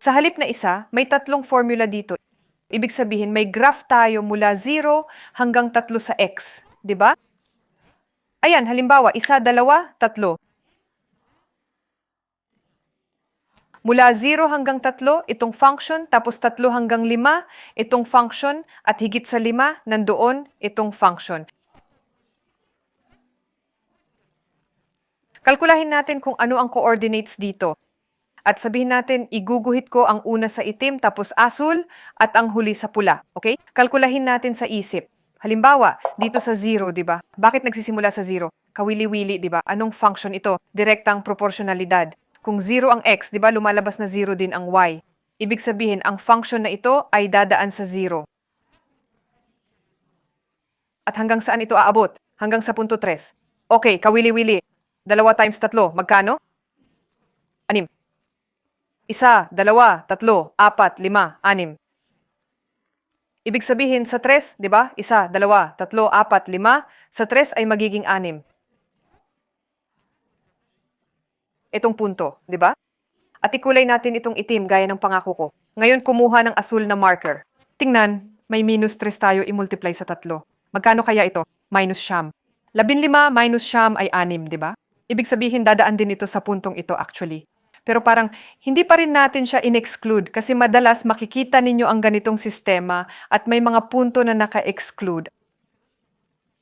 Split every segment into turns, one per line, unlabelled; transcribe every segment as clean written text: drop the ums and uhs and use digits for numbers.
Sa halip na isa, may tatlong formula dito. Ibig sabihin, may graph tayo mula 0 hanggang 3 sa x. Di ba? Ayan, halimbawa, 1, 2, 3. Mula 0 hanggang 3, itong function, tapos 3 hanggang 5, itong function, at higit sa 5, nandoon itong function. Kalkulahin natin kung ano ang coordinates dito. At sabihin natin, iguguhit ko ang una sa itim, tapos asul, at ang huli sa pula. Okay? Kalkulahin natin sa isip. Halimbawa, dito sa 0, di ba? Bakit nagsisimula sa 0? Kawili-wili, di ba? Anong function ito? Direktang proporsyonalidad. Kung 0 ang x, di ba, lumalabas na 0 din ang y. Ibig sabihin, ang function na ito ay dadaan sa 0. At hanggang saan ito aabot? Hanggang sa punto 3. Okay, kawili-wili. 2 times 3, magkano? 6. 1, 2, 3, 4, 5, 6. Ibig sabihin sa 3, di ba? 1, 2, 3, 4, 5. Sa 3 ay magiging 6. Itong punto, di ba? At ikulay natin itong itim gaya ng pangako ko. Ngayon kumuha ng asul na marker. Tingnan, may minus 3 tayo i-multiply sa 3. Magkano kaya ito? Minus siyam. 15 minus siyam ay 6, di ba? Ibig sabihin dadaan din ito sa puntong ito actually. Pero parang hindi pa rin natin siya in-exclude kasi madalas makikita ninyo ang ganitong sistema at may mga punto na naka-exclude.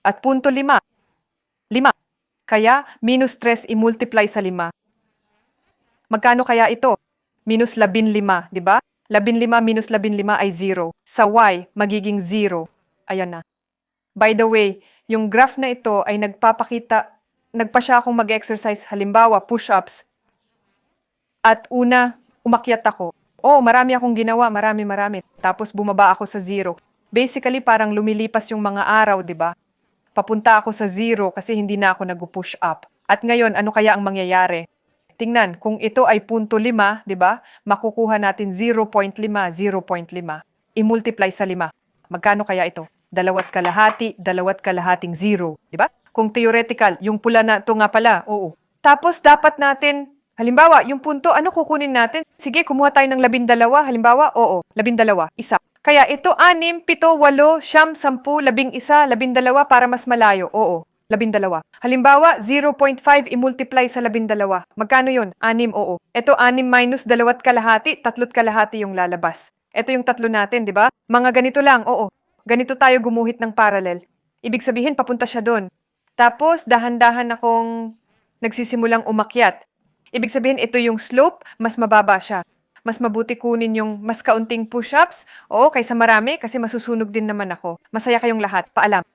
At punto 5. 5. Kaya minus 3 i-multiply sa 5. Magkano kaya ito? Minus 15, di ba? 15 minus 15 ay 0. Sa y, magiging 0. Ayan na. By the way, yung graph na ito ay nagpa siya akong mag-exercise, halimbawa push-ups. At una, umakyat ako. Oh, marami akong ginawa, marami. Tapos bumaba ako sa 0. Basically, parang lumilipas yung mga araw, di ba? Papunta ako sa 0 kasi hindi na ako nag-push up. At ngayon, ano kaya ang mangyayari? Tingnan, kung ito ay punto 5, di ba? Makukuha natin 0.5, 0.5. I-multiply sa 5. Magkano kaya ito? 2.5, 2.5 0, di ba? Kung theoretical, yung pula na ito nga pala, oo. Tapos dapat natin, halimbawa, yung punto, ano kukunin natin? Sige, kumuha tayo ng 12, halimbawa, oo, 12, isa. Kaya ito 6, 7, 8, 9, 10, 11, 12 para mas malayo, oo. 12. Halimbawa, 0.5 i-multiply sa 12. Magkano yun? 6, oo. Ito 6 minus 2.5, 3.5 yung lalabas. Ito yung tatlo natin, di ba? Mga ganito lang, oo. Ganito tayo gumuhit ng parallel. Ibig sabihin, papunta siya doon. Tapos, dahan-dahan akong nagsisimulang umakyat. Ibig sabihin, ito yung slope, mas mababa siya. Mas mabuti kunin yung mas kaunting push-ups, oo, kaysa marami, kasi masusunog din naman ako. Masaya kayong lahat. Paalam.